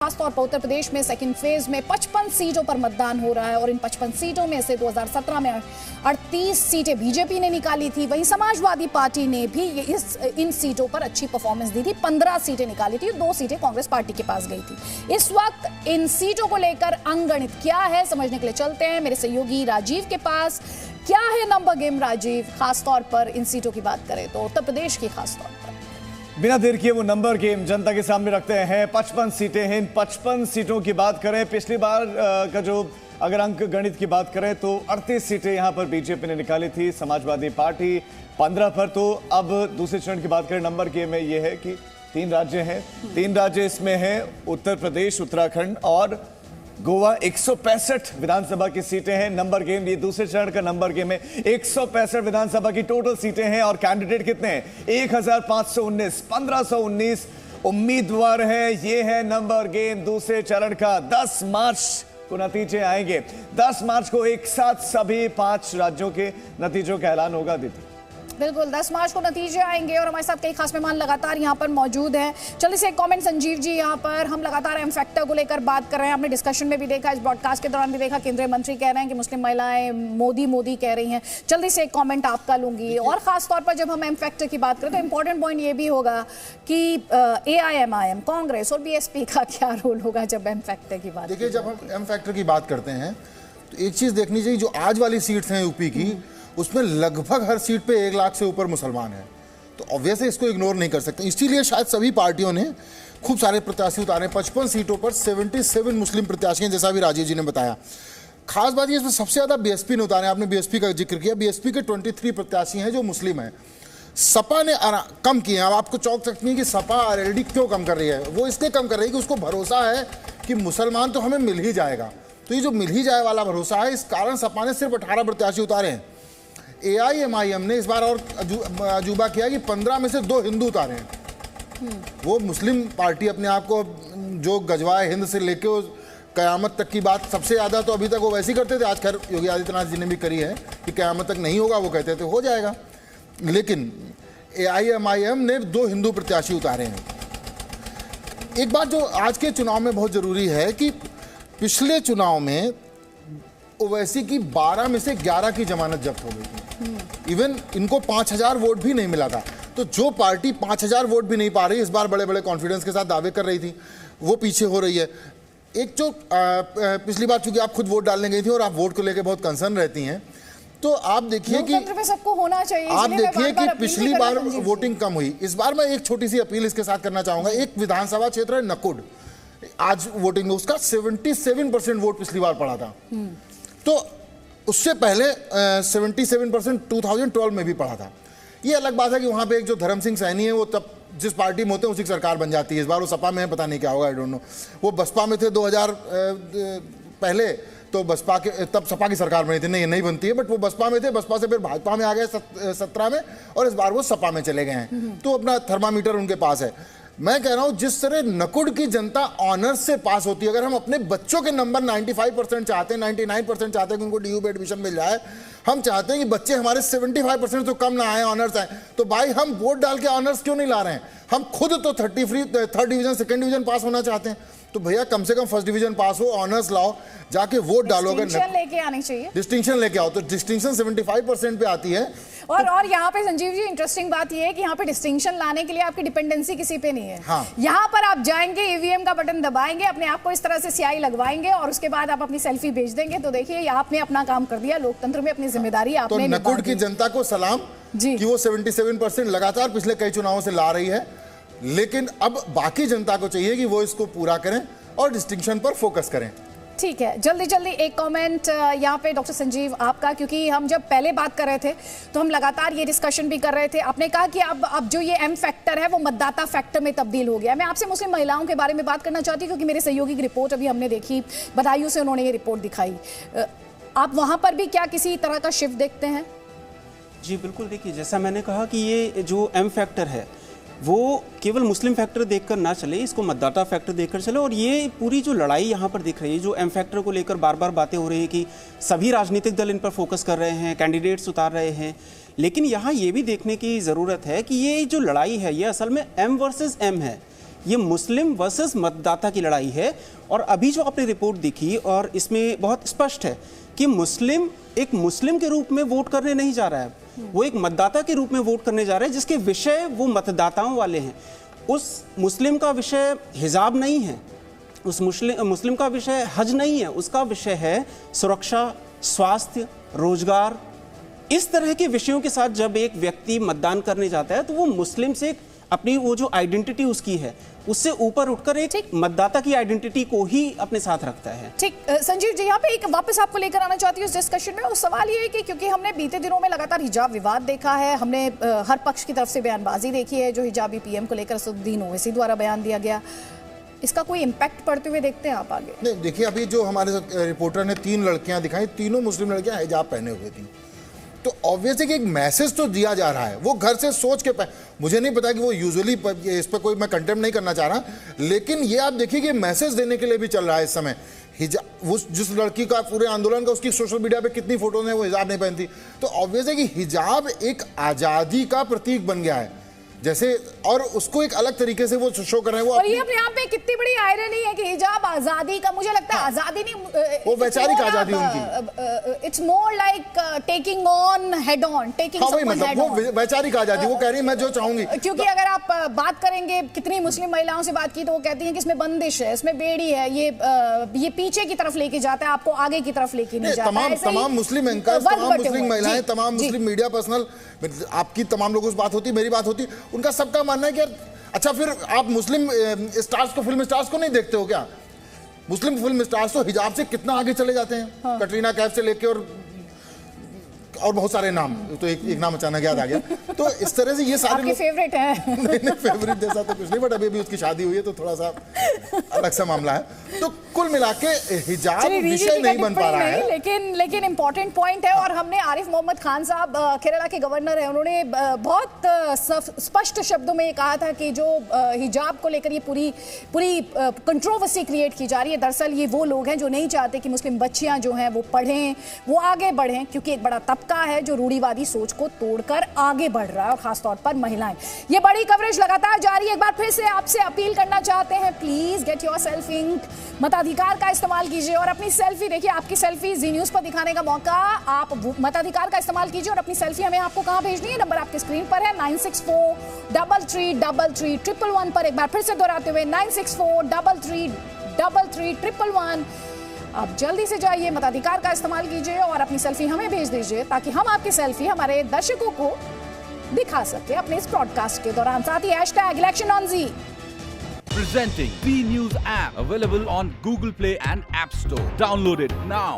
खासतौर पर उत्तर प्रदेश में सेकंड फेज में 55 सीटों पर मतदान हो रहा है और इन 55 सीटों में से 2017 में 38 सीटें बीजेपी ने निकाली थी। वहीं समाजवादी पार्टी ने भी इन सीटों पर अच्छी परफॉर्मेंस दी थी, 15 सीटें निकाली थी, 2 सीटें कांग्रेस पार्टी के पास गई थी। इस वक्त इन सीटों को लेकर अंगणित क्या है, समझने के लिए चलते हैं मेरे सहयोगी राजीव के पास। क्या है नंबर गेम राजीव, खासतौर पर इन सीटों की बात करें तो उत्तर प्रदेश की खासतौर पर? बिना देर किए वो नंबर गेम जनता के सामने रखते हैं। 55 सीटें हैं। इन 55 सीटों की बात करें, पिछली बार का जो अगर अंक गणित की बात करें तो 38 सीटें यहां पर बीजेपी ने निकाली थी, समाजवादी पार्टी 15 पर। तो अब दूसरे चरण की बात करें, नंबर गेम में ये है कि 3 राज्य हैं, 3 राज्य इसमें हैं उत्तर प्रदेश, उत्तराखंड और गोवा। 165 विधानसभा की सीटें हैं। नंबर गेम ये दूसरे चरण का नंबर गेम है। 165 विधानसभा की टोटल सीटें हैं और कैंडिडेट कितने हैं? 1519 1519 उम्मीदवार हैं। ये है नंबर गेम दूसरे चरण का। 10 मार्च को नतीजे आएंगे। 10 मार्च को एक साथ सभी 5 राज्यों के नतीजों का ऐलान होगा। दीदी बिल्कुल, 10 मार्च को नतीजे आएंगे और हमारे साथ कई खास मेहमान लगातार यहाँ पर मौजूद हैं। चलिए से एक कमेंट संजीव जी, यहाँ पर हम लगातार एम फैक्टर को लेकर बात कर रहे हैं। आपने डिस्कशन में भी देखा, इस ब्रॉडकास्ट के दौरान भी देखा, केंद्रीय मंत्री कह रहे हैं कि मुस्लिम महिलाएं मोदी मोदी कह रही हैं। जल्दी से एक कमेंट आपका लूंगी। और खासतौर पर जब हम एम फैक्टर की बात करें तो इंपॉर्टेंट पॉइंट ये भी होगा कि AIMIM, कांग्रेस और BSP का क्या रोल होगा जब एम फैक्टर की बात? देखिए, जब हम एम फैक्टर की बात करते हैं तो एक चीज देखनी चाहिए, जो आज वाली सीट्स हैं यूपी की, उसमें लगभग हर सीट पे 1 लाख से ऊपर मुसलमान हैं। तो ऑब्वियसली इसको इग्नोर नहीं कर सकते। इसीलिए शायद सभी पार्टियों ने खूब सारे प्रत्याशी उतारे। 55 सीटों पर 77 मुस्लिम प्रत्याशी हैं, जैसा भी राजीव जी ने बताया। खास बात ये, इसमें सबसे ज्यादा BSP ने उतारे। आपने BSP का जिक्र किया, BSP के 23 प्रत्याशी हैं जो मुस्लिम हैं। सपा ने कम किए हैं। अब आपको चौंक सकती है कि सपा RLD क्यों कम कर रही है। वो इसलिए कम कर रही है कि उसको भरोसा है कि मुसलमान तो हमें मिल ही जाएगा। तो ये जो मिल ही जाए वाला भरोसा है, इस कारण सपा ने सिर्फ 18 प्रत्याशी उतारे हैं। AIMIM ने इस बार और अजूबा किया कि 15 में से 2 हिंदू उतारे हैं। वो मुस्लिम पार्टी अपने आप को जो गजवाए हिंद से लेके कयामत तक की बात सबसे ज़्यादा तो अभी तक वो वैसे ही करते थे। आज खैर योगी आदित्यनाथ जी ने भी करी है कि कयामत तक नहीं होगा, वो कहते थे हो जाएगा। लेकिन AIMIM ने 2 हिंदू प्रत्याशी उतारे हैं। एक बात जो आज के चुनाव में बहुत ज़रूरी है कि पिछले चुनाव में ओवैसी की 12 में से 11 की जमानत जब्त हो गई थी। इवन इनको 5000 वोट भी नहीं मिला था। तो जो पार्टी 5000 वोट भी नहीं पा रही, इस बार बड़े बड़े कॉन्फिडेंस के साथ दावे कर रही थी, वो पीछे हो रही है। एक जो पिछली बार चूंकि आप खुद वोट डालने गई थी और आप वोट को लेकर बहुत कंसर्न रहती हैं, तो आप देखिए कि सबको होना चाहिए। आप देखिए कि पिछली बार वोटिंग कम हुई। इस बार मैं एक छोटी सी अपील इसके साथ करना चाहूंगा। एक विधानसभा क्षेत्र है नकुड, आज वोटिंग में उसका 77% वोट पिछली बार पड़ा था। तो उससे पहले 77% 2012 में भी पड़ा था। ये अलग बात है कि वहाँ पे एक जो धर्म सिंह सैनी है, वो तब जिस पार्टी में होते हैं उसी की सरकार बन जाती है। इस बार वो सपा में है, पता नहीं क्या होगा, आई डोंट नो। वो बसपा में थे 2000 पहले, तो बसपा के तब सपा की सरकार बनी थी, नहीं बनती है, बट वो बसपा में थे। बसपा से फिर भाजपा में आ गए 17 में, और इस बार वो सपा में चले गए हैं। तो अपना थर्मामीटर उनके पास है। मैं कह रहा हूं, जिस तरह नकुड की जनता ऑनर्स से पास होती है, अगर हम अपने बच्चों के नंबर 95% चाहते हैं, 99% चाहते हैं कि उनको DU पे एडमिशन मिल जाए, हम चाहते हैं कि बच्चे हमारे 75% तो कम ना आए, ऑनर्स आए, तो भाई हम वोट डाल के ऑनर्स क्यों नहीं ला रहे हैं? हम खुद तो 3rd division 2nd division pass होना चाहते हैं। तो भैया कम से कम 1st डिवीजन पास हो, ऑनर्स लाओ, जाके वोट डालो। डिस्टिंक्शन लेके आनी चाहिए, डिस्टिंक्शन लेके आओ। तो डिस्टिंक्शन 75% पे आती है। और यहाँ पे संजीव जी इंटरेस्टिंग बात ये है कि यहाँ पे डिस्टिंक्शन लाने के लिए आपकी डिपेंडेंसी किसी पे नहीं है। हाँ। यहाँ पर आप जाएंगे, EVM का बटन दबाएंगे, अपने आप को इस तरह से स्याही लगवाएंगे और उसके बाद आप अपनी सेल्फी भेज देंगे। तो देखिए, आपने अपना काम कर दिया, लोकतंत्र में अपनी जिम्मेदारी आपने निभा दी। तो नकुड की जनता को सलाम जी कि वो 77% लगातार पिछले कई चुनावों से ला रही है। लेकिन अब बाकी जनता को चाहिए कि वो इसको पूरा करें और डिस्टिंक्शन पर फोकस करें। ठीक है, जल्दी जल्दी एक कमेंट यहाँ पे डॉक्टर संजीव आपका, क्योंकि हम जब पहले बात कर रहे थे तो हम लगातार ये डिस्कशन भी कर रहे थे। आपने कहा कि अब जो ये एम फैक्टर है वो मतदाता फैक्टर में तब्दील हो गया है। मैं आपसे मुस्लिम महिलाओं के बारे में बात करना चाहती हूँ, क्योंकि मेरे सहयोगी की रिपोर्ट अभी हमने देखी, बदायूं से उन्होंने ये रिपोर्ट दिखाई। आप वहाँ पर भी क्या किसी तरह का शिफ्ट देखते हैं? जी बिल्कुल, देखिए जैसा मैंने कहा कि ये जो एम फैक्टर है वो केवल मुस्लिम फैक्टर देखकर ना चले, इसको मतदाता फैक्टर देखकर चले। और ये पूरी जो लड़ाई यहाँ पर दिख रही है, जो एम फैक्टर को लेकर बार बार बातें हो रही है कि सभी राजनीतिक दल इन पर फोकस कर रहे हैं, कैंडिडेट्स उतार रहे हैं, लेकिन यहाँ ये भी देखने की ज़रूरत है कि ये जो लड़ाई है ये असल में M वर्सेस M है। ये मुस्लिम वर्सेस मतदाता की लड़ाई है। और अभी जो आपने रिपोर्ट देखी और इसमें बहुत स्पष्ट है कि मुस्लिम एक मुस्लिम के रूप में वोट करने नहीं जा रहा है, वो एक मतदाता के रूप में वोट करने जा रहा है जिसके विषय वो मतदाताओं वाले हैं। उस मुस्लिम का विषय हिजाब नहीं है, उस मुस्लिम का विषय हज नहीं है, उसका विषय है सुरक्षा, स्वास्थ्य, रोजगार। इस तरह के विषयों के साथ जब एक व्यक्ति मतदान करने जाता है तो वो मुस्लिम से अपनी वो जो आइडेंटिटी उसकी है उससे ऊपर उठकर एक मतदाता की आइडेंटिटी को ही अपने साथ रखता है। ठीक, संजीव जी, यहाँ पे एक वापस आपको लेकर आना चाहती हूँ इस डिस्कशन में। उस सवाल ये है कि क्योंकि हमने बीते दिनों में लगातार हिजाब विवाद देखा है, हमने हर पक्ष की तरफ से बयानबाजी देखी है, जो हिजाबी पीएम को लेकर असदुद्दीन ओवैसी द्वारा बयान दिया गया, इसका कोई इम्पैक्ट पड़ते हुए देखते हैं आप आगे? नहीं, देखिए अभी जो हमारे रिपोर्टर ने 3 लड़कियां दिखाई, तीनों मुस्लिम लड़कियां हिजाब पहने हुए थी, तो ऑब्वियसली कि एक मैसेज तो दिया जा रहा है, वो घर से सोच के मुझे नहीं पता कि वो यूजुअली इस पर कोई मैं कंटेम्प्ट नहीं करना चाह रहा, लेकिन ये आप देखिए कि मैसेज देने के लिए भी चल रहा है इस समय। हिजाब, वो जिस लड़की का पूरे आंदोलन का उसकी सोशल मीडिया पे कितनी फोटोज हैं वो हिजाब नहीं पहनती, तो ऑब्वियस है कि हिजाब एक आज़ादी का प्रतीक बन गया है जैसे, और उसको एक अलग तरीके से वो शो कर रहे हैं। वो और ये अपने आप में कितनी बड़ी आयरनी है कि हिजाब आजादी का, मुझे लगता है आजादी नहीं, वो वैचारिक आजादी उनकी, it's more like taking on head on, taking someone head on, वो वैचारिक आजादी, वो कह रही है मैं जो चाहूंगी। क्योंकि अगर आप बात करेंगे, कितनी मुस्लिम महिलाओं से बात की तो वो कहती हैं कि इसमें बंदिश है, इसमें बेड़ी है, ये पीछे की तरफ लेके जाता है, आपको आगे की तरफ लेके नहीं जाता। तमाम मुस्लिम एंकर्स, तमाम मुस्लिम महिलाएं, तमाम मुस्लिम मीडिया पर्सनल, आपकी तमाम लोगों से बात होती, मेरी बात होती, उनका सबका मानना है कि अच्छा फिर आप मुस्लिम स्टार्स को, फिल्म स्टार्स को नहीं देखते हो क्या? मुस्लिम फिल्म स्टार्स तो हिजाब से कितना आगे चले जाते हैं। हाँ। कटरीना कैफ से लेके और बहुत सारे नाम, तो एक नाम अचानक याद आ गया। तो इस तरह से ये सारे आपके फेवरेट है। नहीं, फेवरेट जैसा तो कुछ नहीं, बट अभी उसकी शादी हुई है तो थोड़ा सा अलग सा मामला है। तो कुल मिला के हिजाब विषय नहीं बन पा रहा है, लेकिन इंपॉर्टेंट पॉइंट है। और हमने आरिफ मोहम्मद खान साहब, केरला के गवर्नर है, उन्होंने बहुत स्पष्ट शब्दों में कहा था कि जो हिजाब को लेकर ये पूरी कंट्रोवर्सी क्रिएट की जा रही है, दरअसल ये वो लोग हैं जो नहीं चाहते कि मुस्लिम बच्चियां जो हैं वो पढ़ें, वो आगे बढ़ें, क्योंकि एक बड़ा तबका है जो रूढ़िवादी सोच को तोड़कर आगे बढ़ रहा है, और खासतौर पर महिलाएं। ये बड़ी कवरेज लगातार जारी है। एक बार फिर से आपसे अपील करना चाहते हैं, प्लीज गेट योरसेल्फ इंक, मताधिकार का इस्तेमाल कीजिए और अपनी सेल्फी, देखिए आपकी सेल्फी जी न्यूज पर दिखाने का मौका, आप मताधिकार का इस्तेमाल कीजिए और अपनी सेल्फी हमें आपको कहां भेजनी है, नंबर आपके स्क्रीन पर है 9643333311 पर। एक बार फिर से दोहराते हुए 9643333311। अब जल्दी से जाइए, मताधिकार का इस्तेमाल कीजिए और अपनी सेल्फी हमें भेज दीजिए ताकि हम आपकी सेल्फी हमारे दर्शकों को दिखा सके अपने इस ब्रॉडकास्ट के दौरान। साथ ही #ElectionOnZ presenting B News app, available on Google Play and App Store. Download it now.